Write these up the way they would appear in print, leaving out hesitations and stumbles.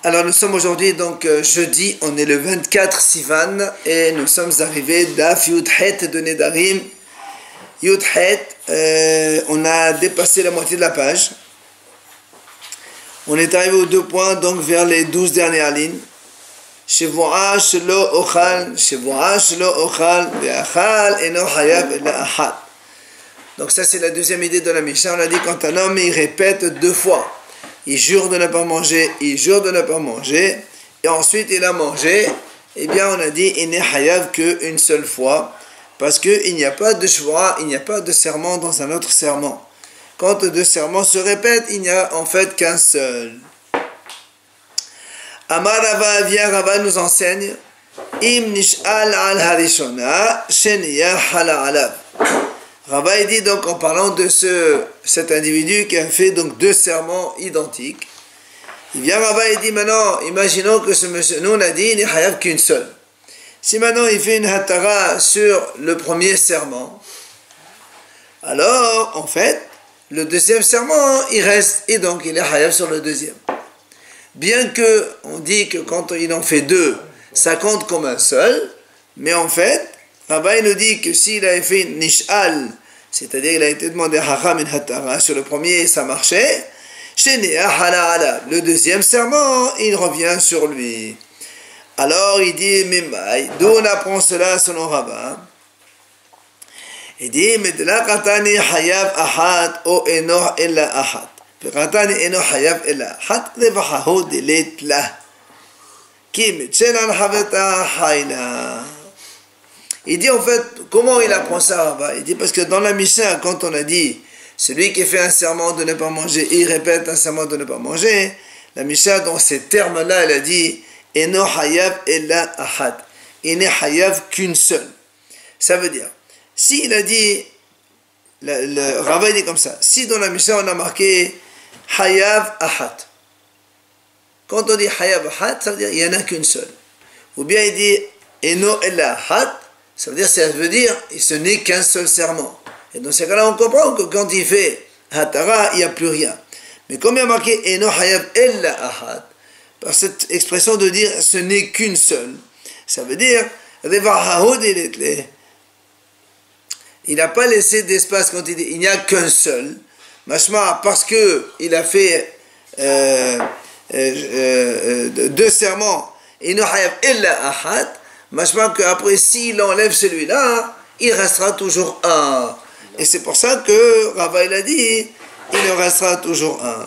Alors nous sommes aujourd'hui donc jeudi, on est le 24 Sivan et nous sommes arrivés d'Af Yudhet de Nedarim. Yudhet, on a dépassé la moitié de la page. On est arrivé aux 2 points, donc vers les 12 dernières lignes. Shevoa shelo ochal, shevoa shelo ochal, ve'achal eno hayav ela ahad. Donc ça c'est la deuxième idée de la Mishnah. On a dit quand un homme il répète 2 fois. Il jure de ne pas manger, il jure de ne pas manger, et ensuite il a mangé, eh bien on a dit il n'est hayav qu'une seule fois, parce qu'il n'y a pas de shvoa, il n'y a pas de serment dans un autre serment. Quand 2 serments se répètent, il n'y a en fait qu'un seul. Amar Rava, vient Rava nous enseigne, Im nish'al al harishona, sheniya hala alav. Rava dit donc en parlant de cet individu qui a fait donc 2 serments identiques. Il vient Rava et dit maintenant, imaginons que ce monsieur, nous on a dit il n'est hayav qu'une seule. Si maintenant il fait une hatara sur le premier serment, alors en fait le deuxième serment il reste et donc il est hayav sur le deuxième. Bien que on dit que quand il en fait 2, ça compte comme un seul, mais en fait Rava nous dit que s'il a fait une nish'al, c'est-à-dire il a été demandé hacham in hatara sur le premier, ça marchait, le deuxième serment, il revient sur lui. Alors il dit, d'où on apprend cela selon Rava? Il dit, Medlaqatani hayav ahad o eno ella ahad. Peqatani eno hayav ella ahad, revahahu dilet lah. Ki mitchelan haveta hayla. Il dit en fait, comment il apprend ça Rava? Il dit parce que dans la Mishnah, quand on a dit celui qui fait un serment de ne pas manger, il répète un serment de ne pas manger, la Mishnah dans ces termes-là, elle a dit Eno hayav ella ahad. Il n'est hayav qu'une seule. Ça veut dire, s'il a dit, Rava dit comme ça, si dans la Mishnah on a marqué hayav ahad, quand on dit hayav ahad, ça veut dire il n'y en a qu'une seule. Ou bien il dit Eno ella ahad, ça veut dire, ce n'est qu'un seul serment. Et dans ce cas-là, on comprend que quand il fait hatara, il n'y a plus rien. Mais comme il y a marqué Eno hayav ella ahad, par cette expression de dire ce n'est qu'une seule, ça veut dire il n'a pas laissé d'espace quand il dit il n'y a qu'un seul. Machma, parce qu'il a fait 2 serments, Eno hayav ella ahad, machma qu'après s'il enlève celui-là, il restera toujours un. Et c'est pour ça que Rava il a dit, il en restera toujours un.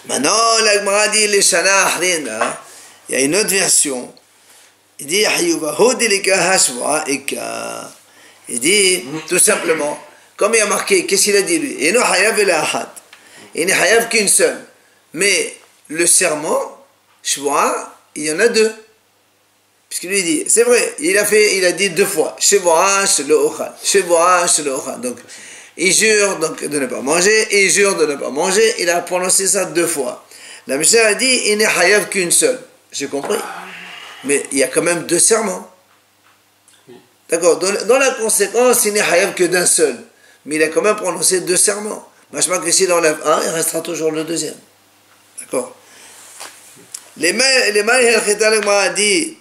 Maintenant, la Gemara dit, les Shana Ahrina, il y a une autre version. Il dit, il dit, tout simplement, comme il a marqué, qu'est-ce qu'il a dit lui? Il n'est hayav qu'une seule. Mais le serment, shvoa, il y en a 2. Puisqu'il lui dit, c'est vrai, il a dit 2 fois, Shevoa shelo ochal, Shevoa shelo ochal. Donc, il jure donc de ne pas manger, et il jure de ne pas manger, il a prononcé ça 2 fois. La Mishnah a dit, il n'est hayav qu'une seule. J'ai compris. Mais il y a quand même 2 serments. D'accord, dans la conséquence, il n'est hayav que d'un seul. Mais il a quand même prononcé 2 serments. Machma que s'il enlève un, il restera toujours le deuxième. D'accord. Les Maïhel Khital a dit,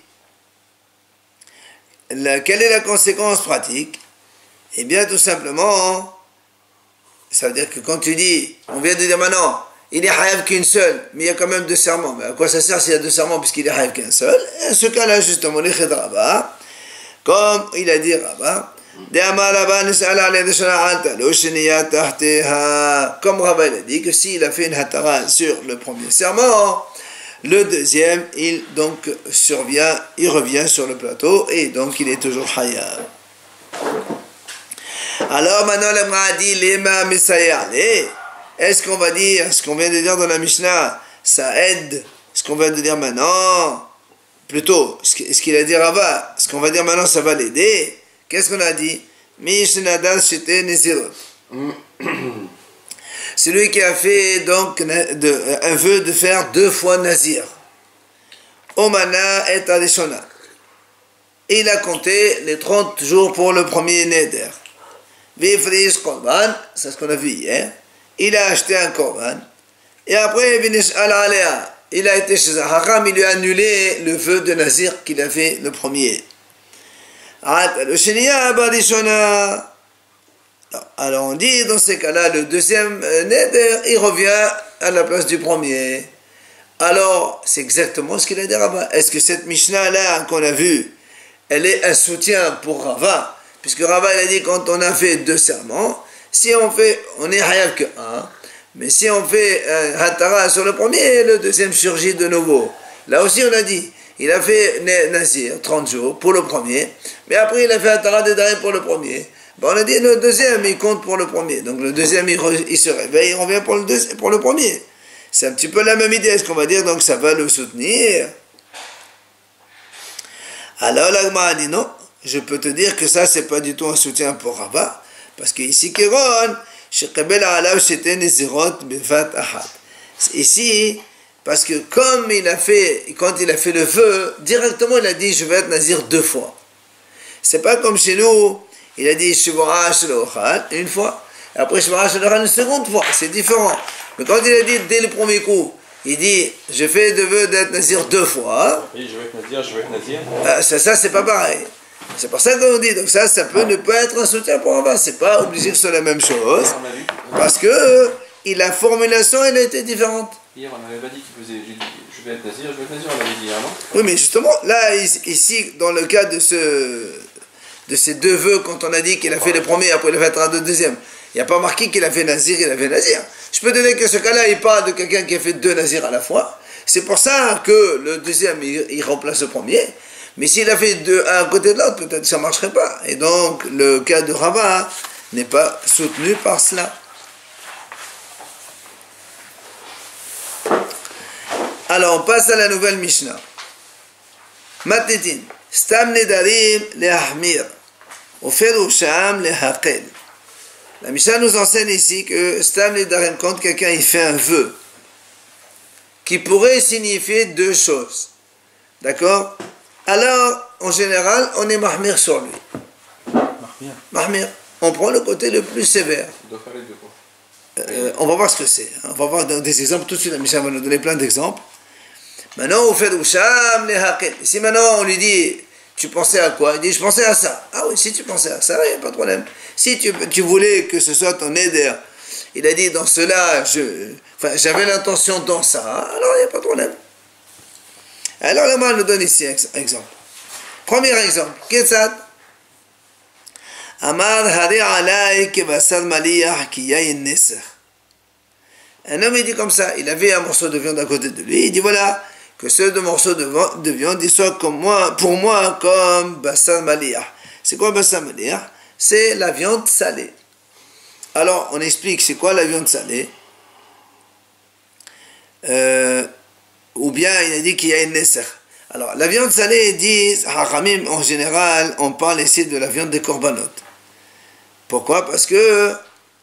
quelle est la conséquence pratique? Eh bien, tout simplement, ça veut dire que quand tu dis, on vient de dire maintenant, il n'est hayav qu'une seule, mais il y a quand même 2 serments. Mais à quoi ça sert s'il y a 2 serments puisqu'il est hayav qu'un seul? Et à ce cas-là, justement, les Khid Rava, comme il a dit Rava, comme Rava il a dit que s'il a fait une hatara sur le premier serment, le deuxième, il revient sur le plateau et donc il est toujours hayav. Alors maintenant, la Gemara dit Lema Messiah. Est-ce qu'on va dire ce qu'on vient de dire dans la Mishnah, ça aide ce qu'on vient de dire maintenant? Plutôt, ce qu'il a dit Rava, ce qu'on va dire maintenant, ça va l'aider. Qu'est-ce qu'on a dit? Mishnadas shete nezirot. Celui qui a fait donc un vœu de faire 2 fois nazir. Omana et Arishona. Il a compté les 30 jours pour le premier neder. Vifrish korban, c'est ce qu'on a vu hier. Il a acheté un korban. Et après, il a été chez un haram, il lui a annulé le vœu de Nazir qu'il a fait le premier. Alors on dit, dans ces cas-là, le deuxième neder, il revient à la place du premier. Alors, c'est exactement ce qu'il a dit Rava. Est-ce que cette Mishnah-là qu'on a vue, elle est un soutien pour Rava? Puisque Rava, il a dit, quand on a fait 2 serments, si on fait, on est hayav que 1, mais si on fait un hatara sur le premier, le deuxième surgit de nouveau. Là aussi, on a dit, il a fait Nazir, 30 jours, pour le premier, mais après, il a fait hatara de Darim pour le premier. Ben, on a dit, le deuxième, il compte pour le premier. Donc, le deuxième, il se réveille, il revient pour le premier. C'est un petit peu la même idée, est-ce qu'on va dire, donc ça va le soutenir. Alors l'Agma a dit non, je peux te dire que ça, c'est pas du tout un soutien pour Rava, parce qu'ici, Kéron, ici, parce que comme quand il a fait le vœu, directement il a dit, je vais être nazir 2 fois. C'est pas comme chez nous, il a dit, une fois, et après, une seconde fois, c'est différent. Mais quand il a dit dès le premier coup, il dit, je fais le vœu d'être nazir 2 fois. Oui, je vais être nazir. Ça c'est pas pareil. C'est pour ça qu'on dit. Donc ça ne peut être un soutien pour Rava. C'est pas obligé que ce soit la même chose. Parce que la formulation, elle a été différente. Hier, on n'avait pas dit qu'il faisait, j'ai dit, je vais être nazir, on l'avait dit, non? Oui, mais justement, là, ici, dans le cas de ces 2 vœux, quand on a dit qu'il a fait le premier, après il a fait le deuxième, il n'y a pas marqué qu'il a fait nazir, il a fait nazir. Je peux donner que ce cas-là, il parle de quelqu'un qui a fait 2 nazirs à la fois. C'est pour ça que le deuxième, il remplace le premier. Mais s'il a fait 2 un à côté de l'autre, peut-être que ça ne marcherait pas. Et donc, le cas de Rava n'est pas soutenu par cela. Alors, on passe à la nouvelle Mishnah. Matnitin. Stam nedarim lehahmir. Oferusham lehaqel. La Mishnah nous enseigne ici que Stam nedarim, quand quelqu'un il fait un vœu, qui pourrait signifier 2 choses. D'accord? Alors, en général, on est mahmir sur lui. Mahmir. On prend le côté le plus sévère. On va voir ce que c'est. On va voir des exemples tout de suite. La Mishnah va nous donner plein d'exemples. Maintenant, on fait Usham les haqel. Si maintenant on lui dit, tu pensais à quoi? Il dit, je pensais à ça. Ah oui, si tu pensais à ça, il n'y a pas de problème. Si tu voulais que ce soit ton éder, il a dit, dans cela, j'avais l'intention dans ça, alors il n'y a pas de problème. Alors, là, on nous donne ici un exemple. Premier exemple. Ketzad. Amar hari alay kebasar maliyah ki yayin neser. Un homme, il dit comme ça, il avait un morceau de viande à côté de lui, il dit voilà, que ce 2 morceaux de viande, ils soient pour moi, comme basar maliyah. C'est quoi basar maliyah? C'est la viande salée. Alors, on explique, c'est quoi la viande salée? Ou bien, il a dit qu'il y a une neser. Alors, la viande salée, ils disent, Hachamim, en général, on parle ici de la viande des korbanot. Pourquoi? Parce que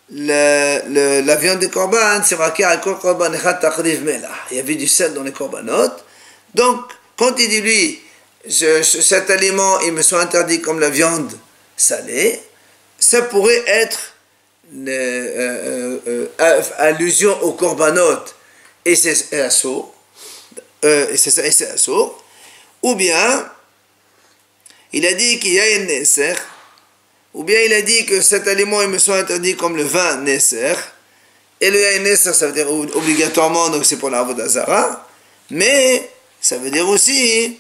la viande des korban, c'est marqué à korban echad taqriv melah. Il y avait du sel dans les korbanot. Donc, quand il dit lui, cet aliment, il me soit interdit comme la viande salée, ça pourrait être allusion aux korbanot et c'est assaut, ou bien il a dit qu'il y a une neser, ou bien il a dit que cet aliment il me soit interdit comme le vin neser, et le yain neser ça veut dire obligatoirement, donc c'est pour la avodah zara, mais ça veut dire aussi,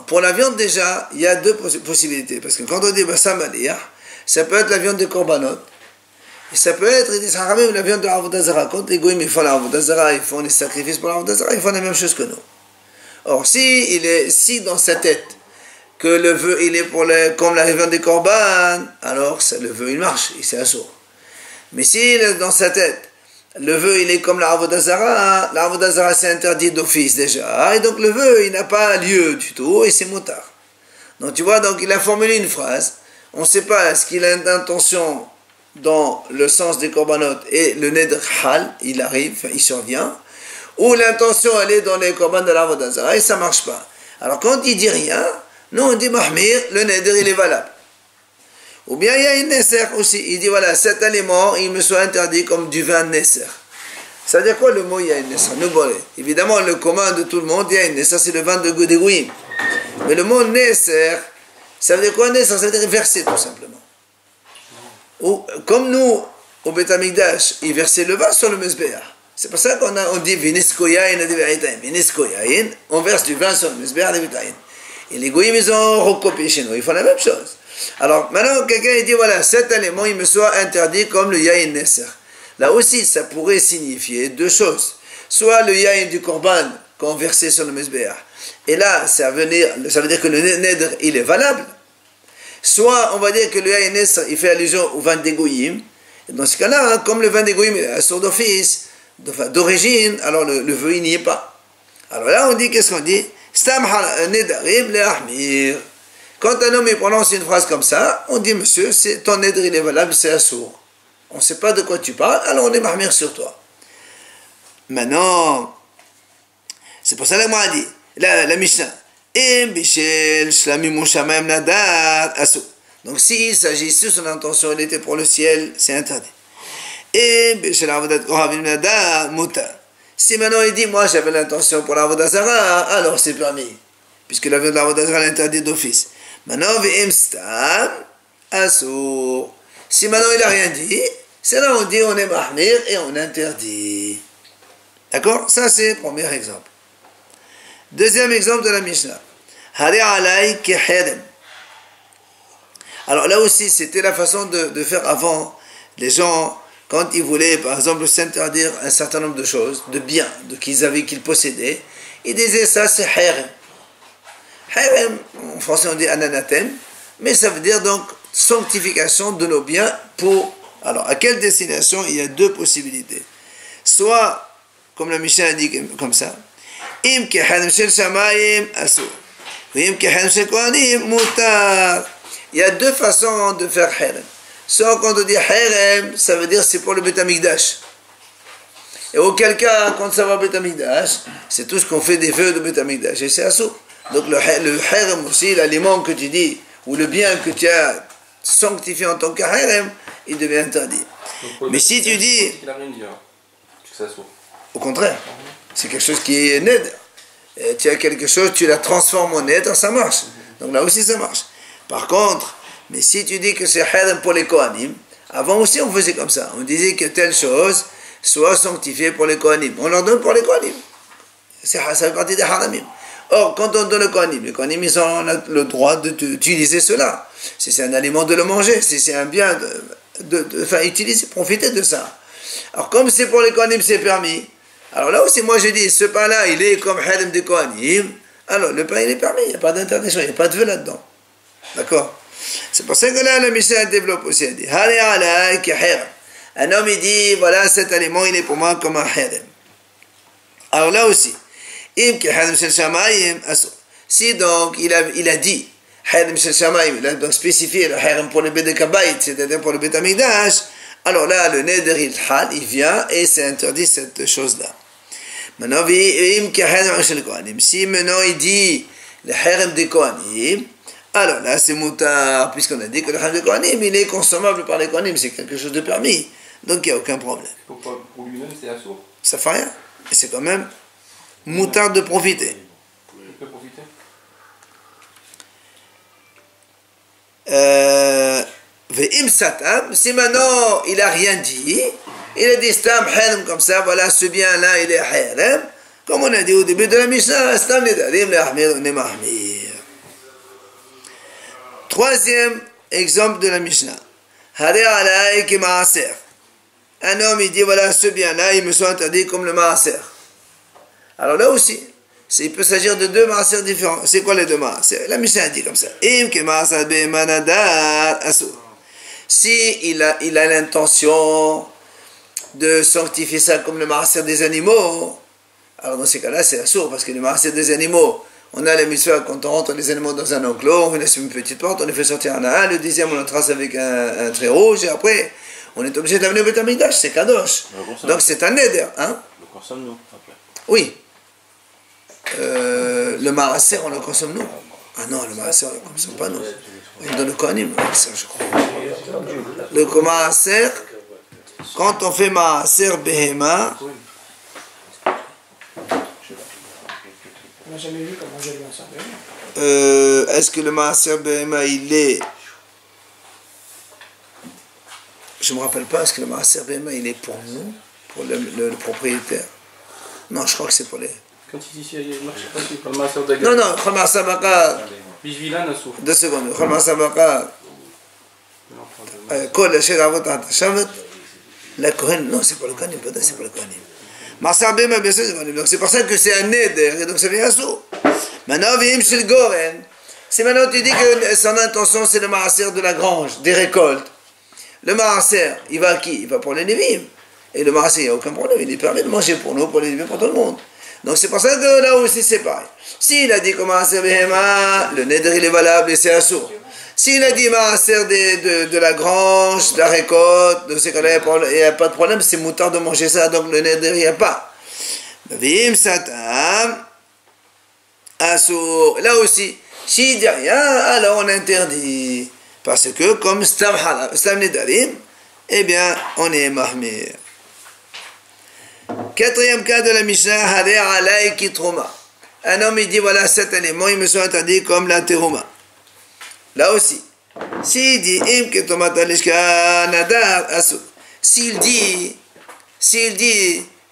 pour la viande déjà, il y a 2 possibilités, parce que quand on dit basar maliyah, ça peut être la viande de korbanot, et ça peut être, ils disent, la viande de l'avodah zara. Quand les goïms ils font l'avodah zara, ils font les sacrifices pour l'avodah zara, ils font la même chose que nous. Or, si dans sa tête, que le vœu, il est comme la viande des korban, alors le vœu, il marche, il s'est assourd. Mais si dans sa tête, le vœu, il est comme l'avodah zara, c'est interdit d'office déjà, et donc le vœu, il n'a pas lieu du tout, et c'est motard. Donc, tu vois, donc il a formulé une phrase, on ne sait pas, est-ce qu'il a une intention dans le sens des korbanot et le neder hal, il arrive, il survient, ou l'intention elle est dans les korban de l'avodah zara et ça marche pas. Alors quand il dit rien, nous on dit mahmir, le neder il est valable. Ou bien il y a une Nesser aussi. Il dit voilà, cet aliment, il me soit interdit comme du vin Nesser. Ça veut dire quoi le mot il y a une Nesser? Évidemment, le commun de tout le monde, il y a une Nesser, c'est le vin de Goudégoïm. Mais le mot Nesser, ça veut dire quoi Nesser? Ça veut dire verser tout simplement. Ou, comme nous, au Beth Amikdash, ils versaient le vin sur le Mezbeah. C'est pour ça qu'on dit Viniskoyain et Deveritaïn. Viniskoyain, on verse du vin sur le Mezbeah et Deveritaïn. Et les goyim, ils ont recopié chez nous, ils font la même chose. Alors maintenant, quelqu'un dit voilà, cet aliment, il me soit interdit comme le yaïn Nesser. Là aussi, ça pourrait signifier deux choses. Soit le yaïn du korban qu'on versait sur le Mezbeah. Et là, ça veut dire que le neder, il est valable. Soit on va dire que le yaïn Nesser, il fait allusion au vin des goyim. Et dans ce cas-là, comme le vin des goyim est un sort d'office, d'origine, alors le vœu, il n'y est pas. Alors là, on dit, qu'est-ce qu'on dit? Quand un homme il prononce une phrase comme ça, on dit monsieur, ton neder il est valable, c'est assour. On ne sait pas de quoi tu parles, alors on est mahmir sur toi. Maintenant, c'est pour ça que moi a dit, la Mishnah, donc s'il s'agit, si son intention elle était pour le ciel, c'est interdit. Si maintenant il dit, moi j'avais l'intention pour la Vodazara, alors c'est permis. Puisque la Vodazara est interdit d'office. Maintenant, si maintenant il n'a rien dit, c'est là on dit on est mahmir et on interdit. D'accord? Ça c'est le premier exemple. Deuxième exemple de la Mishnah. Alors là aussi, c'était la façon de faire avant. Les gens, quand ils voulaient, par exemple, s'interdire un certain nombre de choses, de biens, qu'ils possédaient, ils disaient ça, c'est harem. Harem, en français on dit ananatem, mais ça veut dire donc sanctification de nos biens pour... Alors, à quelle destination? Il y a deux possibilités. Soit, comme la Mishnah dit comme ça, im ke harem shel shamayim asur, im ke harem shel kohanim mutar. Il y a deux façons de faire harem. Soit quand on dit harem, ça veut dire c'est pour le Beth Amikdash. Et auquel cas, quand ça va au Beth Amikdash, c'est tout ce qu'on fait des vœux de Beth Amikdash. Et c'est assour. Donc le harem aussi, l'aliment que tu dis, ou le bien que tu as sanctifié en tant que harem, il devient interdit. Mais si tu dis... Au contraire, c'est quelque chose qui est ned. Tu as quelque chose, tu la transformes en ned, ça marche. Donc là aussi ça marche. Par contre, mais si tu dis que c'est harem pour les kohanim, avant aussi on faisait comme ça. On disait que telle chose soit sanctifiée pour les kohanim. On leur donne pour les kohanim. Ça fait partie des haramim. Or, quand on donne le kohanim, les kohanim, ils ont le droit d'utiliser cela. Si c'est un aliment, de le manger. Si c'est un bien, utiliser, profiter de ça. Alors, comme c'est pour les kohanim, c'est permis. Alors là aussi, moi je dis, ce pain-là, il est comme harem de kohanim. Alors, le pain, il est permis. Il n'y a pas d'interdiction, il n'y a pas de vœu là-dedans. D'accord? C'est pour ça que là, le Mishnah développe aussi. Il dit, un homme, il dit, voilà, cet aliment, il est pour moi comme un harem. Alors là aussi, si donc il a dit harem shel shamayim, il a donc spécifié le harem pour le Beth Kabayit, c'est-à-dire pour le Beth Amikdash, alors là le neder il vient et c'est interdit cette chose-là. Maintenant, si maintenant il dit le harem des kohanim, alors là c'est mutar, puisqu'on a dit que le harem des kohanim il est consommable par les kohanim, c'est quelque chose de permis, donc il n'y a aucun problème. Pour lui-même c'est assourd. Ça fait rien, et c'est quand même mutar de profiter. Il peut profiter. Si maintenant il n'a rien dit, il a dit stam harem comme ça, voilà ce bien-là il est harem, comme on a dit au début de la Mishnah, stam nedarim le'ahmir ne'mahmir. Troisième exemple de la Mishnah. Un homme il dit voilà ce bien-là il me soit interdit comme le maaser. Alors là aussi, il peut s'agir de deux maaser différents. C'est quoi les deux maaser? La Mishnah dit comme ça. Si il a l'intention de sanctifier ça comme le maaser des animaux, alors dans ces cas-là c'est assourd parce que le maaser des animaux, on a les mitzvahs quand on rentre les animaux dans un enclos, on laisse une petite porte, on les fait sortir un à un, le dixième on le trace avec un trait rouge et après on est obligé d'amener au Beth Amikdash, c'est kadosh. Donc c'est un neder. Hein? Le consomme-nous après. Oui. Le maaser on le consomme nous. Ah non, le maaser on ne le consomme pas nous. Dans le Kohanim, ça je crois. Le Maaser, quand on fait Maaser Behema, On n'a jamais vu comment j'ai le Maaser Behema. est-ce que le Maaser Behema il est. Je ne me rappelle pas, est-ce que le Maaser Behema il est pour nous, pour le propriétaire? Non, je crois que c'est pour les. Quand il dit il marche pas, c'est pour le Maaser Dagan. Non, non, Khamar Sabaka. Bishvilan Assouf. 2 secondes. Khamar Sabaka. Kol Asher Avot Shavat. La Kohen, non, c'est pour le Kohanim, peut-être c'est pour le Kohanim. Maaser Behema, bien sûr, c'est pour le Kohanim. Donc c'est pour ça que c'est un neder, et donc ça vient à sous. Maintenant, Vihim Shel Goren. Si maintenant tu dis que son intention c'est le Maaser de la grange, des récoltes. Le Maaser, il va à qui? Il va pour les Lévim. Et le Maaser, il n'y a aucun problème, il est permis de manger pour nous, pour les Lévim, pour tout le monde. Donc c'est pour ça que là aussi c'est pareil. S'il a dit que Maaser Behema, le Neder il est valable et c'est assourd. S'il a dit Maaser de la grange, de la récolte, de ces cas-là, il n'y a pas de problème, c'est moutard de manger ça, donc le Neder il n'y a pas. Vim Satam, assourd. Là aussi, s'il dit rien, alors on interdit. Parce que comme Stam Nedarim, eh bien on est Mahmir. Quatrième cas de la Mishnah, Hader Alay Kitrouma. Un homme il dit voilà 7 éléments, ils me sont interdits comme la terouma. Là aussi, s'il dit Im Ketomat Alishka Nadar Asou. S'il dit,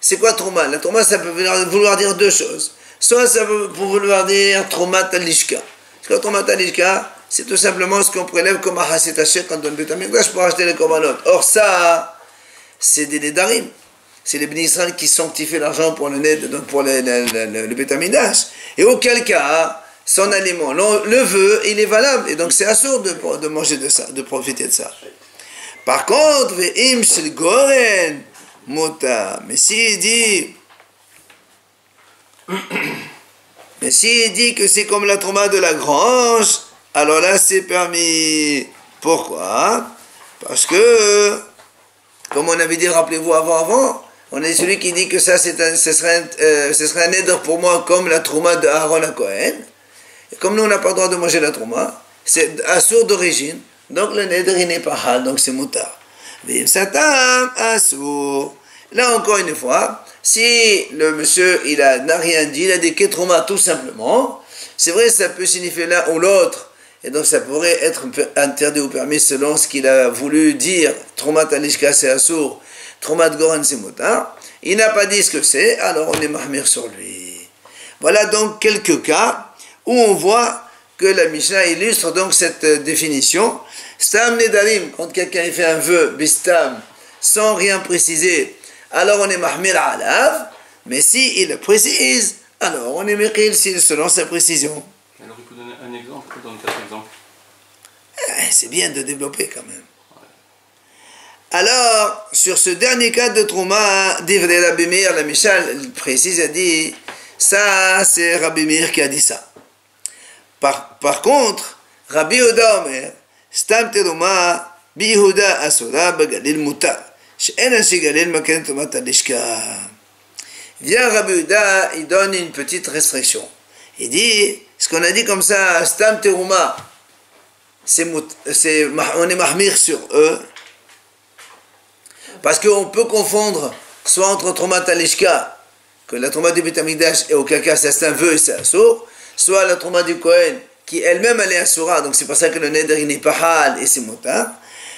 c'est quoi Trouma? La Trouma ça peut vouloir dire deux choses. Soit ça peut vouloir dire Tromat Alishka. Parce que Tromat Alishka, c'est tout simplement ce qu'on prélève comme Ahaset Hachet quand on donne Beth Amikdash pour acheter les korbanot. Or ça, c'est des Nedarim. C'est les Bnei Israël qui sanctifient l'argent pour le ned, donc pour le Beth Amikdash. Et auquel cas, son aliment, le vœu, il est valable. Et donc c'est assourd de manger de ça, de profiter de ça. Par contre, Ve'im Shel Goren Mota. Mais s'il dit que c'est comme la trauma de la grange, alors là c'est permis. Pourquoi? Parce que, comme on avait dit, rappelez-vous avant, on est celui qui dit que ça ce serait un neder pour moi comme la trauma de Aaron à Cohen. Et comme nous on n'a pas le droit de manger la trauma, c'est assourd d'origine, donc le neder il n'est pas hal, donc c'est moutar. Vim satam assourd. Là encore une fois, si le monsieur n'a rien dit, il a dit que trauma tout simplement, c'est vrai ça peut signifier l'un ou l'autre. Et donc ça pourrait être interdit ou permis selon ce qu'il a voulu dire. Tromat alishka c'est assour, tromat goran c'est moutar. Il n'a pas dit ce que c'est, alors on est mahmir sur lui. Voilà donc quelques cas où on voit que la Mishnah illustre donc cette définition. Stam nedarim, quand quelqu'un fait un vœu, bistam, sans rien préciser, alors on est mahmir alav. Mais si il précise, alors on est mekil selon sa précision. Alors il peut donner un exemple, il peut donner 4 exemples. C'est bien de développer quand même. Alors, sur ce dernier cas de Trouma, d'Ivrei Rabbi Meir, la Mishnah précise, a dit, ça c'est Rabbi Meir qui a dit ça. Par contre, Rabbi Yehuda Omer, Stam Teruma, Bi Yehuda Asura, Bagalil Mutar, She'en Anshi Galil Maken Tomat Alishka. Vient Rabbi Yehuda, il donne une petite restriction. Il dit, ce qu'on a dit comme ça, Stam Teruma, on est mahmir sur eux, parce qu'on peut confondre soit entre Tromat Alishka, que la Tromat du Beth Amikdash, et auquel cas c'est un vœu et c'est assour, soit la Tromat du Kohen, qui elle-même elle est assoura, donc c'est pour ça que le Neder il n'est pas hal et c'est moutar.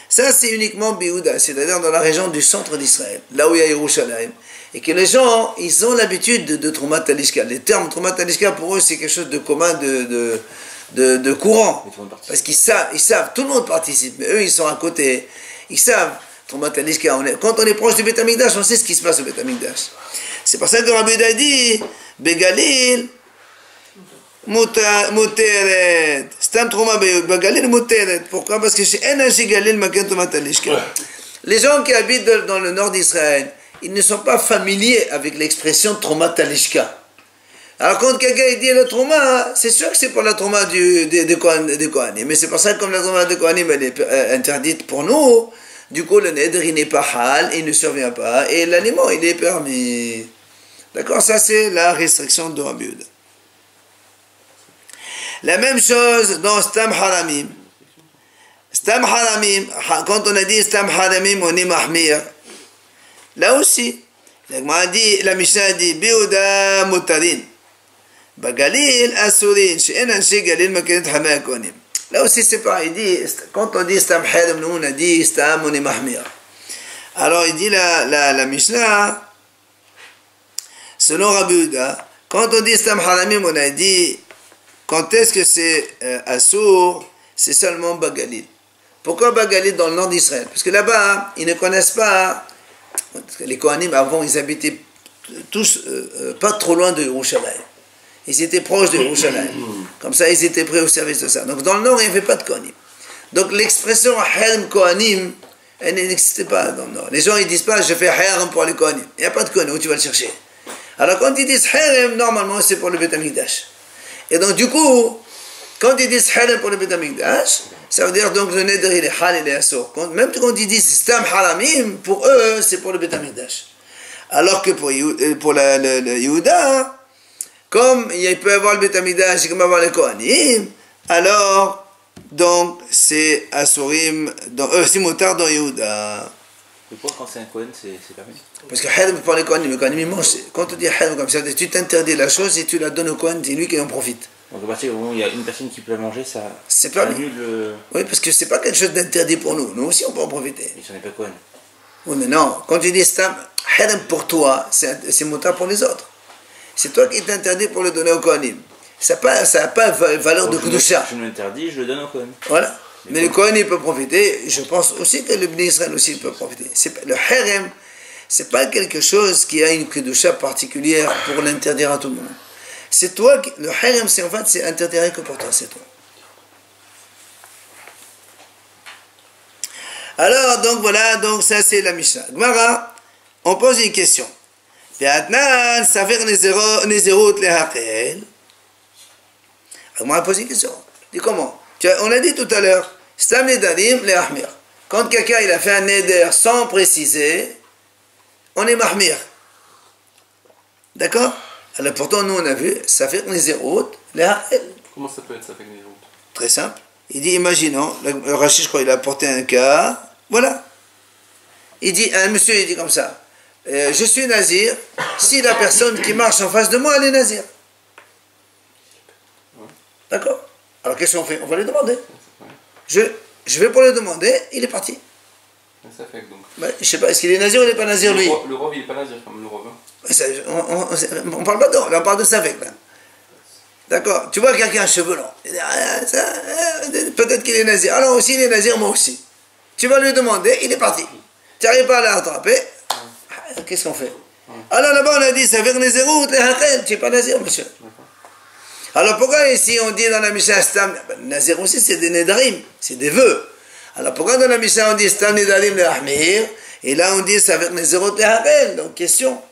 Ça c'est uniquement Biyouda, c'est-à-dire dans la région du centre d'Israël, là où il y a Yerushalayim. Et que les gens, ils ont l'habitude de Tromat Alishka. Les termes Tromat Alishka pour eux c'est quelque chose de commun, de courant. Parce qu'ils savent, tout le monde participe, mais eux ils sont à côté, ils savent. Tromat Alishka, quand on est proche du Beth Amikdash, on sait ce qui se passe au Beth Amikdash. C'est pour ça que Rabbi Yehuda dit, Begalil, Muteret. Stam Trouma Begalil, Muteret. Pourquoi? Parce que chez Enashi Galil, Maken Tromat Alishka. Les gens qui habitent dans le nord d'Israël, ils ne sont pas familiers avec l'expression Tromat Alishka. Alors quand quelqu'un dit le trauma, c'est sûr que c'est pour la trauma des Kohanim. Mais c'est pour ça que comme la trauma des Kohanim elle est interdite pour nous, du coup le neder il n'est pas hal, il ne survient pas, et l'aliment il est permis. D'accord, ça c'est la restriction de Rabbi Yehuda. La même chose dans Stam Haramim. Stam haramim, quand on a dit stam haramim, on est mahmir. Là aussi, la Mishnah dit biouda mutarin. Bagalil asurin, she'en anshi galil makinet hamay konim. Là aussi c'est pareil, il dit, quand on dit stam haram, nous on a dit stam, on est mahmir. Alors il dit la Mishnah, selon Rabbi Yehuda, quand on dit stam haramim, on a dit, quand est-ce que c'est assour, c'est seulement Bagalil. Pourquoi Bagalil dans le nord d'Israël? Parce que là-bas, ils ne connaissent pas, les Kohanim avant, ils habitaient tous pas trop loin de Yerushalayim. Ils étaient proches de Yerushalayim. Comme ça, ils étaient prêts au service de ça. Donc dans le nord, il n'y avait pas de Kohanim. Donc l'expression Haram Kohanim, elle n'existait pas dans le nord. Les gens, ils disent pas, je fais Haram pour les Kohanim. Il n'y a pas de Kohanim, où tu vas le chercher. Alors quand ils disent Haram, normalement, c'est pour le Beth Amikdash. Et donc du coup, quand ils disent Haram pour le Beth Amikdash, ça veut dire donc le Neder, il est Hal, il est Assur. Même quand ils disent Stam Haramim, pour eux, c'est pour le Beth Amikdash. Alors que pour le Yehuda, comme il peut y avoir le Beth Amikdash et comme avoir les Kohanim, alors, donc, c'est Assurim, c'est Motar dans Yehuda. Pourquoi quand c'est un Kohen, c'est permis? Parce que Haram pour les Kohanim, le Kohanim il mange. Quand tu dis Haram comme ça, tu t'interdis la chose et tu la donnes au Kohen, c'est lui qui en profite. Donc à partir du moment où il y a une personne qui peut la manger, ça annule le... Oui, parce que c'est pas quelque chose d'interdit pour nous. Nous aussi, on peut en profiter. Mais ça n'est pas Kohen. Oui, mais non. Quand tu dis Stam, Haram pour toi, c'est Motar pour les autres. C'est toi qui t'interdis pour le donner au Kohanim. Ça n'a pas valeur de Kedusha. Je m'interdis, je le donne au Kohen. Voilà. Mais le Kohen, il peut profiter. Je pense aussi que le Bnei Israël aussi peut profiter. Le Haram, c'est pas quelque chose qui a une Kedusha particulière pour l'interdire à tout le monde. C'est toi qui... Le Haram, c'est en fait, c'est interdit que pour toi, c'est toi. Alors, donc voilà, donc ça c'est la Mishnah. Gemara, on pose une question. Ve'atnan, safer nezerot lehaqel. Gemara pose une question. Dis comment? On a dit tout à l'heure, Stam nedarim lehachmir. Quand quelqu'un il a fait un neder sans préciser, on est mahmir. D'accord? Alors pourtant nous on a vu, safer nezerot lehaqel. Comment ça peut être safer nezerot? Très simple. Il dit, imaginons, le Rashi, je crois, il a apporté un cas, voilà. Il dit, un monsieur, il dit comme ça, je suis nazir, si la personne qui marche en face de moi, elle est nazir. D'accord? Alors qu'est-ce qu'on fait? On va lui demander. Je vais pour lui demander, il est parti. Ça fait donc. Ben, je sais pas, est-ce qu'il est nazir ou il n'est pas nazir, lui? Le rov, il n'est pas nazir comme le rov. On parle pas d'or, là on parle de Safek, là. D'accord? Tu vois quelqu'un cheveux longs. Peut-être qu'il est nazir. Alors aussi, il est nazir, moi aussi. Tu vas lui demander, il est parti. Tu n'arrives pas à la rattraper. Qu'est-ce qu'on fait? Alors là-bas, on a dit, ça veut dire tu n'es pas nazir, monsieur. Alors pourquoi ici, on dit dans la Mishnah, Stam, nazir aussi, c'est des nedarim, c'est des vœux. Alors pourquoi dans la Mishnah, on dit Stam nedarim le ahmir, et là, on dit, ça veut dire donc question.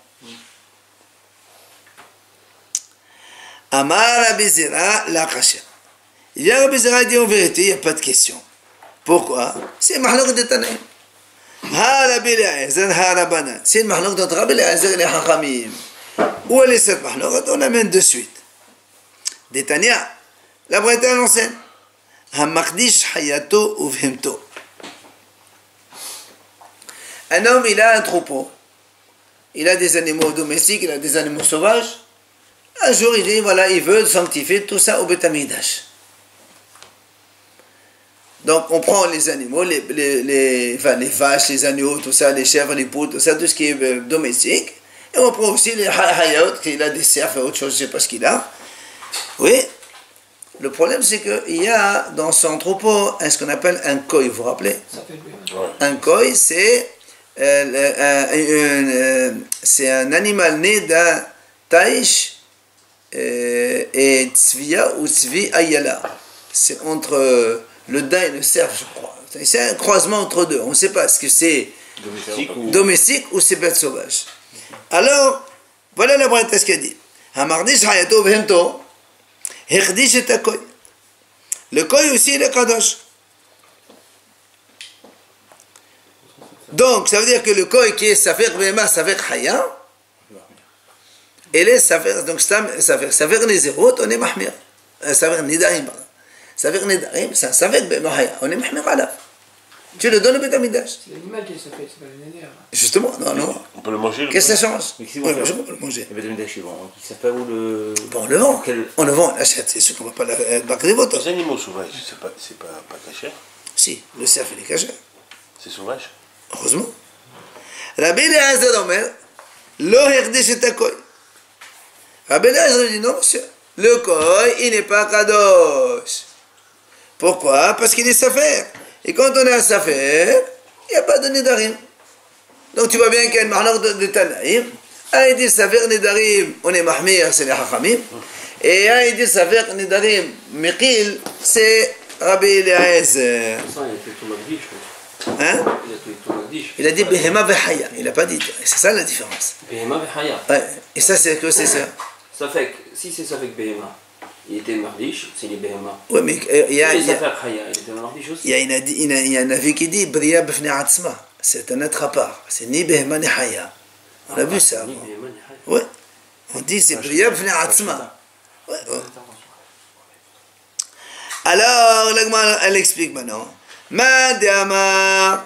Amar Rabbi Zera la kasha. Il y a Rabbi Zera dit en vérité, il n'y a pas de question. Pourquoi? C'est mahlok de Tanaïm. Ha Rabbi Eliezer, ha Rabbanan. C'est une mahlok de Rabbi Eliezer et les Hachamim. Où elle est cette mahlok? On l'amène de suite. Détania, la Bretagne enseigne. Ha makdish hayato uvhimto. Un homme, il a un troupeau. Il a des animaux domestiques, il a des animaux sauvages. Un jour, il dit, voilà, il veut sanctifier tout ça au Beth Amikdash. Donc, on prend les animaux, les vaches, les agneaux, tout ça, les chèvres, les poules, tout ça, tout ce qui est domestique. Et on prend aussi les hayot, il a des cerfs et autre chose, je ne sais pas ce qu'il a. Oui. Le problème, c'est qu'il y a dans son troupeau ce qu'on appelle un koi, vous vous rappelez? Un koi, c'est un animal né d'un taïch et Tzviya ou Tzvi Ayala. C'est entre le daim et le cerf, je crois. C'est un croisement entre deux. On ne sait pas ce que c'est domestique ou c'est bête sauvage. Alors, voilà la brette ce qu'elle dit. Hamardish hayato vhento, hechdish et koi. Le koi aussi, il est kadosh. Donc, ça veut dire que le koi qui est safer bema, safer haya, et les safer, donc safer nezerot, on est mahmir. Safer nidaim. Safek Nedarim, c'est un Safek Behemahaya. On est Mahmir Alav. Tu le donnes au Beth Amikdash. C'est l'animal qui est Safek, c'est pas le Neder. Justement, non. On peut le manger. Qu'est-ce que ça change? Mais Oui, on peut le manger. Le Beth Amikdash, ils savent pas où le. Bon, on le vend. On le vend, on l'achète. C'est sûr qu'on ne va pas le battre des votes. Les animaux sauvages, c'est pas caché. Si, le cerf, il est caché. C'est sauvage. Heureusement. Rabbi Eliezer Omer, Lo Hekdesh et Koy. Rabbi Eliezer dit non, monsieur. Le Koy, il n'est pas Kadosh. Pourquoi? Parce qu'il est Safer. Et quand on est un Safer, il n'y a pas de Nedarim. Donc tu vois bien qu'il y a une marloque de Tanaïm. Un dit Safer Nedarim, on est Mahmir, c'est les Hachamim. Et un dit Safer Nedarim, Mekil, c'est Rabbi Eliezer. Hein? Il a dit Behema Vehaya, il n'a pas dit. C'est ça la différence. Behema Vehaya. Ouais. Et ça, c'est que c'est ça. Ça fait que, si c'est ça fait que Behema, il était Mardish, c'est les Behema. Oui, mais il y a. Il était Mardish aussi. Il y a un avis qui dit Bria Befne Atzma. C'est un être à part. C'est ni Behema ni Haya. On a vu ça. Oui. On dit c'est Bria Befne Atzma. Ouais. Alors, l'Agma, elle explique maintenant. Madama.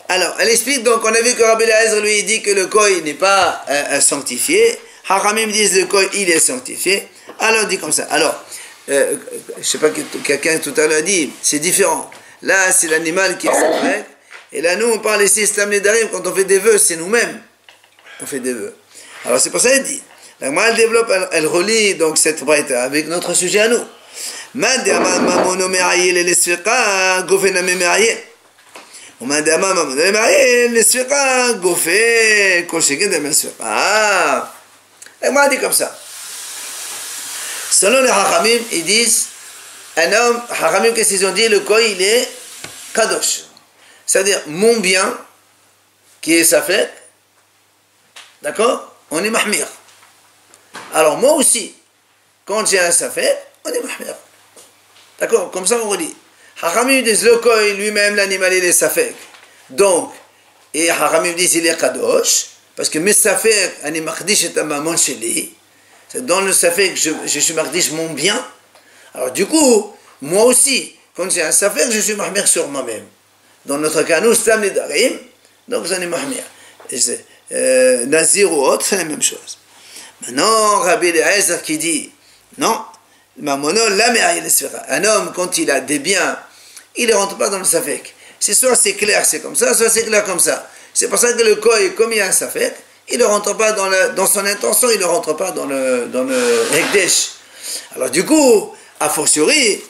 Alors, elle explique, donc, on a vu que Rabbi Eliezer, lui, dit que le Koy n'est pas sanctifié. Hachamim disent le Koy, il est sanctifié. Alors, on dit comme ça. Alors, je ne sais pas, quelqu'un tout à l'heure a dit, c'est différent. Là, c'est l'animal qui est sacré. Et là, nous, on parle ici, Stam Nedarim, quand on fait des vœux, c'est nous-mêmes. On fait des vœux. Alors, c'est pour ça qu'elle dit. La Gemara, elle développe, elle relie donc cette braïta avec notre sujet à nous. Madama mamono me'ayel et l'esfiqa gofena me'ayel. Madama mamono me'ayel l'esfiqa gofé kosheken de l'esfiqa. Elle m'a dit comme ça. Selon les Hachamim, ils disent, un homme, Hachamim, qu'est-ce qu'ils ont dit? Le Koy, il est kadosh. C'est-à-dire, mon bien, qui est Safek, d'accord? On est mahmir. Alors, moi aussi, quand j'ai un Safek, on est mahmir. D'accord? Comme ça, on redit. Hachamim disent, le Koy, lui-même, l'animal, il est Safek. Donc, et Hachamim disent, il est kadosh, parce que mes Safek, ani makdish et amamon sheli. C'est dans le Safek, je suis mardish mon bien. Alors du coup, moi aussi, quand j'ai un Safek, je suis mahmir sur moi-même. Dans notre cas, nous, Stam Nedarim, donc j'en ai mahmir. Nazir ou autre, c'est la même chose. Maintenant, Rabbi Eliezer qui dit, non, mamono la me'ayel esfera. Un homme, quand il a des biens, il ne rentre pas dans le Safek. C'est soit c'est clair, c'est comme ça, soit c'est clair comme ça. C'est pour ça que le Koy, comme il y a un Safek, il ne rentre pas dans son intention, il ne rentre pas dans le Hekdesh. Alors du coup, a fortiori,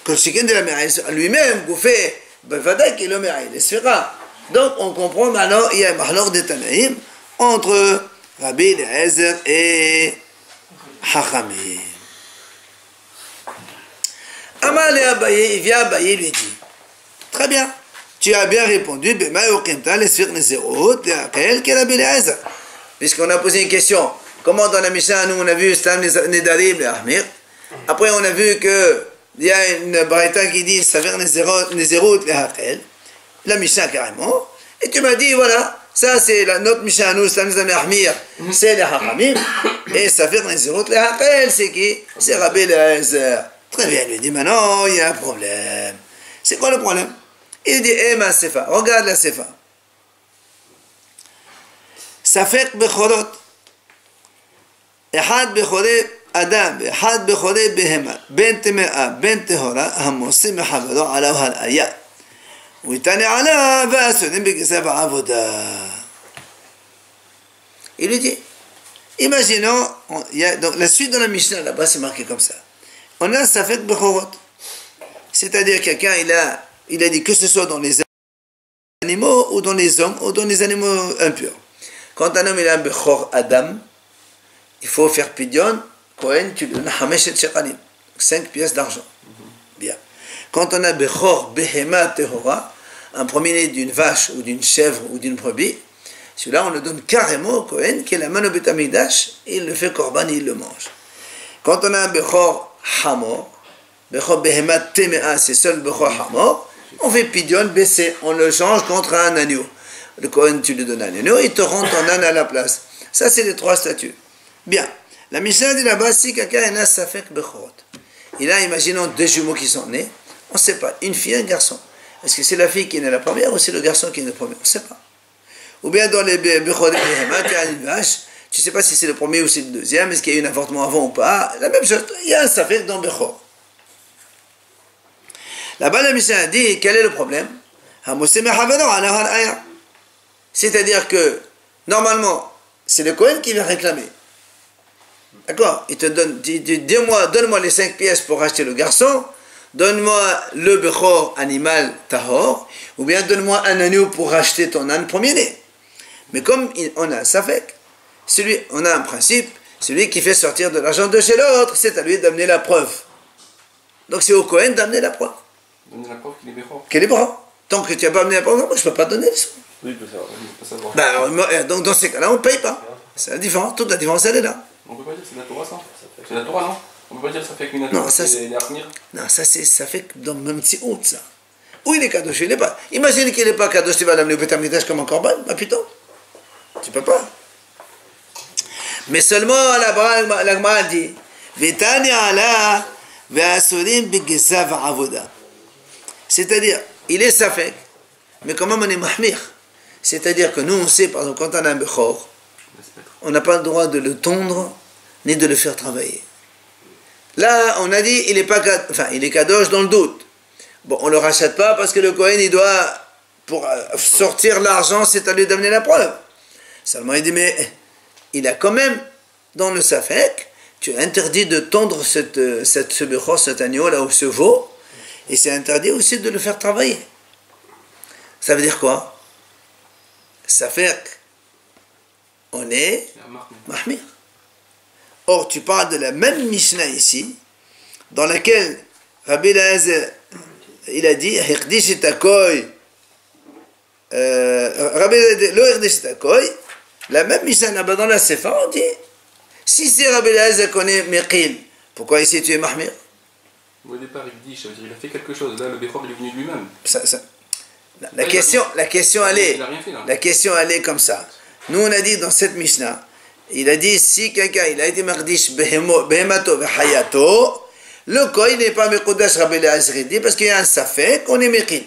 que le chicken de la Me'ayel lui-même, Goufé, Bevada qui le Me'ayel Esfera. Donc on comprend maintenant, il y a un mahlor de Tanaïm entre Rabbi Eliezer et Hachamim. Amal et Abaye, il vient Abaye lui dit, très bien, tu as bien répondu, puisqu'on a posé une question. Comment dans la Mishnah, nous on a vu Stam Nedarim et Ahmir. Après on a vu qu'il y a une braïta qui dit Saver Nezerut et Hakel. La Mishnah carrément. Et tu m'as dit voilà, ça c'est notre Mishnah, nous Stam Nedarim et Ahmir, c'est les Hachamim. Et Saver Nezerut et Hakel, c'est qui? C'est Rabbi Eliezer. Très bien, il lui dit maintenant il y a un problème. C'est quoi le problème? Il dit ma Sefa, regarde la Sefa. Safek Bechorot. אחד בחורי אדם ואחד בחורי בהמה בין טמאה בין טהורה המוסים מחברו עליו הראיה ויתנה עליו והסונים בכסף העבודה. Il lui dit, imaginons, donc la suite de la Mishnah là-bas c'est marqué comme ça. On a Safek Bechorot, c'est-à-dire quelqu'un il a dit que ce soit dans les animaux ou dans les hommes ou dans les animaux impurs. Quand un homme il a un Bechor Adam, il faut faire Pidyon, Kohen, tu donnes Hameshet Shekalim, 5 pièces d'argent. Bien. Quand on a Bechor, Behema, Tehora, un premier-né d'une vache ou d'une chèvre ou d'une brebis, celui-là on le donne carrément au Kohen, qui est la main au Beth Amikdash, il le fait Korban, il le mange. Quand on a un Bechor Hamor, Bechor Behema, Temea, c'est seul Bechor Hamor, on fait Pidyon, baisser, on le change contre un agneau. Le Kohen, tu lui donnes un agneau, il te rend ton âne à la place. Ça, c'est les 3 statuts. Bien. La Mishnah dit là-bas, si quelqu'un a safek bechorot, il a, imaginons, deux jumeaux qui sont nés, on ne sait pas, une fille et un garçon. Est-ce que c'est la fille qui est née la première ou c'est le garçon qui est né le premier? On ne sait pas. Ou bien dans les bechorot, tu as une vache, tu ne sais pas si c'est le premier ou c'est le deuxième, est-ce qu'il y a eu un avortement avant ou pas? La même chose, il y a un safek dans bechorot. Là-bas, la Mishnah dit, quel est le problème? C'est-à-dire que, normalement, c'est le Kohen qui vient réclamer. D'accord? Il te donne, donne-moi les 5 pièces pour acheter le garçon, donne-moi le bechor animal tahor, ou bien donne-moi un agneau pour acheter ton âne premier-né. Mais comme on a un safek, on a un principe, celui qui fait sortir de l'argent de chez l'autre, c'est à lui d'amener la preuve. Donc c'est au Kohen d'amener la preuve. Donner la preuve qu'il est bechor. Qu'il est bechor. Tant que tu n'as pas amené la preuve, je ne peux pas donner les sous. Oui, il peut savoir. Donc dans ces cas-là, on ne paye pas. C'est la différence. Toute la différence, elle est là. On ne peut pas dire que c'est la Torah, ça. C'est la Torah, non? On ne peut pas dire que ça fait qu'une Non, ça c'est. Non, ça fait dans le même petit honte, ça. Où il est kadosh, il n'est pas. Imagine qu'il n'est pas kadosh, tu vas l'amener au Betamikdash comme un korban, bah putain. Tu peux pas. Mais seulement la Gemara dit Vetani ala ve'asurim begezav avoda. C'est-à-dire, il est safek, mais quand même on est mahmir. C'est-à-dire que nous, on sait, par exemple, quand on a un bechor, on n'a pas le droit de le tondre, ni de le faire travailler. Là, on a dit, il est kadosh dans le doute. Bon, on ne le rachète pas parce que le Kohen, il doit, pour sortir l'argent, c'est à lui d'amener la preuve. Seulement, il dit, mais il a quand même, dans le safek, tu es interdit de tondre ce bechor, cet agneau, là, ou ce veau, et c'est interdit aussi de le faire travailler. Ça veut dire quoi? Safek, on est mahmir. Or, tu parles de la même Mishnah ici, dans laquelle Rabbi Eliezer, il a dit, la même Mishnah là-bas dans la Sefa, on dit, si c'est Rabbi Eliezer qu'on est Meqil, pourquoi ici tu es mahmir? Au départ, il dit, il a fait quelque chose. Là, le bechor, il est venu de lui-même. La question, elle est comme ça. Nous, on a dit dans cette Mishnah, il a dit, si quelqu'un, il a été mardish behemato vehayato, le Kohen n'est pas mekodash Rabbi Eliezer dit, parce qu'il y a un safek, on est meqil.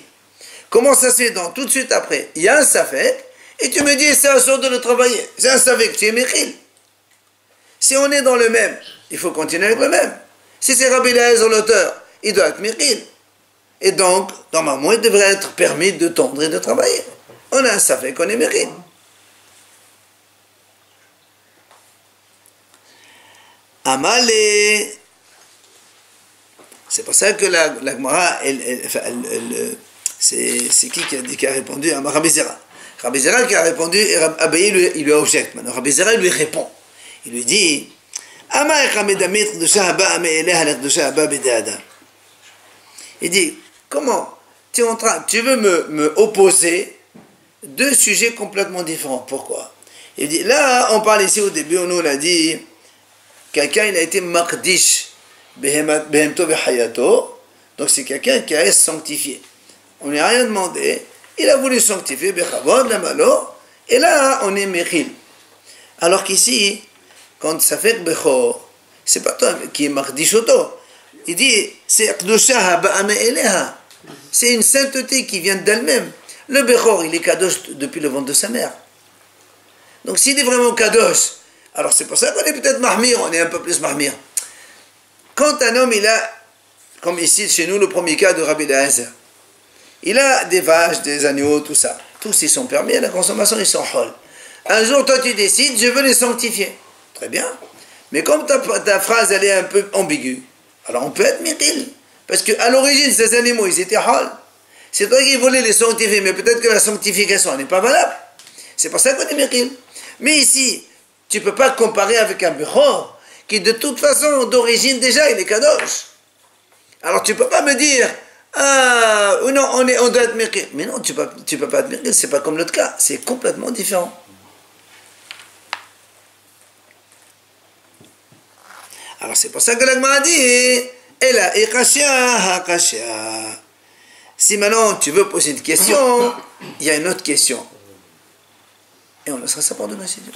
Comment ça se fait donc? Tout de suite après, il y a un safek, et tu me dis, c'est un sort de le travailler. C'est un safek, tu es meqil. Si on est dans le même, il faut continuer avec le même. Si c'est Rabbi Eliezer l'auteur, il doit être meqil. Et donc, normalement, il devrait être permis de tondre et de travailler. On a un safek, on est meqil. Amalé. C'est pour ça que la Gemara, c'est qui a répondu? Rabbi Zera. Rabbi Zera qui a répondu, et Abaye il lui a objecté. Maintenant, Rabbi Zera lui répond. Il lui dit, il dit, comment tu veux me opposer deux sujets complètement différents? Pourquoi? Il dit, là, on parle ici au début, on a dit, quelqu'un il a été makdish behemto behayato, donc c'est quelqu'un qui a sanctifié. On n'a rien demandé, il a voulu sanctifier bechavod, la malo, et là on est mechil. Alors qu'ici, quand ça fait bechor, c'est pas toi qui est makdish auto. Il dit, c'est c'est une sainteté qui vient d'elle-même. Le bechor, il est kadosh depuis le ventre de sa mère. Donc s'il est vraiment kadosh, alors c'est pour ça qu'on est peut-être mahmir, on est un peu plus mahmir. Quand un homme, il a, comme ici chez nous, le premier cas de Rabbi Eliezer, il a des vaches, des agneaux, tout ça. Tous ils sont permis à la consommation, ils sont hol. Un jour, toi tu décides, je veux les sanctifier. Très bien. Mais comme ta phrase, elle est un peu ambiguë, alors on peut être mithil. Parce qu'à l'origine, ces animaux, ils étaient hol. C'est toi qui voulais les sanctifier, mais peut-être que la sanctification n'est pas valable. C'est pour ça qu'on est mithil. Mais ici, tu ne peux pas comparer avec un bechor qui de toute façon, d'origine déjà, il est kadosh. Alors tu ne peux pas me dire, ah, non, on doit être mirkil. Mais non, tu peux pas être mirkil, c'est pas comme l'autre cas, c'est complètement différent. Alors c'est pour ça que l'Agma dit, et là, si maintenant tu veux poser une question, il y a une autre question. Et on laissera ça pour demain, si Dieu.